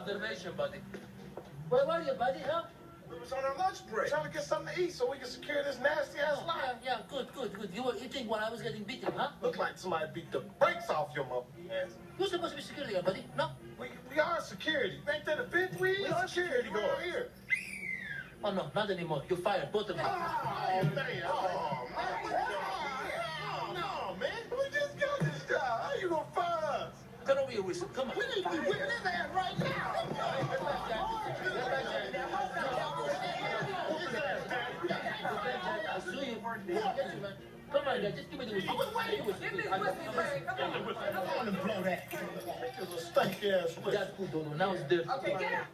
observation, buddy. Where were you, buddy, huh? We was on our lunch break, trying to get something to eat so we can secure this nasty-ass line. Yeah, good. You were eating while I was getting beaten, huh? Looked like somebody beat the brakes off your motherfucking ass. You're supposed to be security guard, buddy. No? We are security. Ain't that a bit? We are security guard here. Oh, no, not anymore. You're fired, both of you. Oh, man. No, man. We just got this job. How you gonna fire us? Get over here, Wilson. Come on. We need to be whipping his ass right now. I'll sue you. Come on, guys. Just give me the whistle. Give me the whistle, Craig. Come on. I want to blow that. It's a stanky ass whistle. That's good, Dono. Now it's dirty. Okay, get out.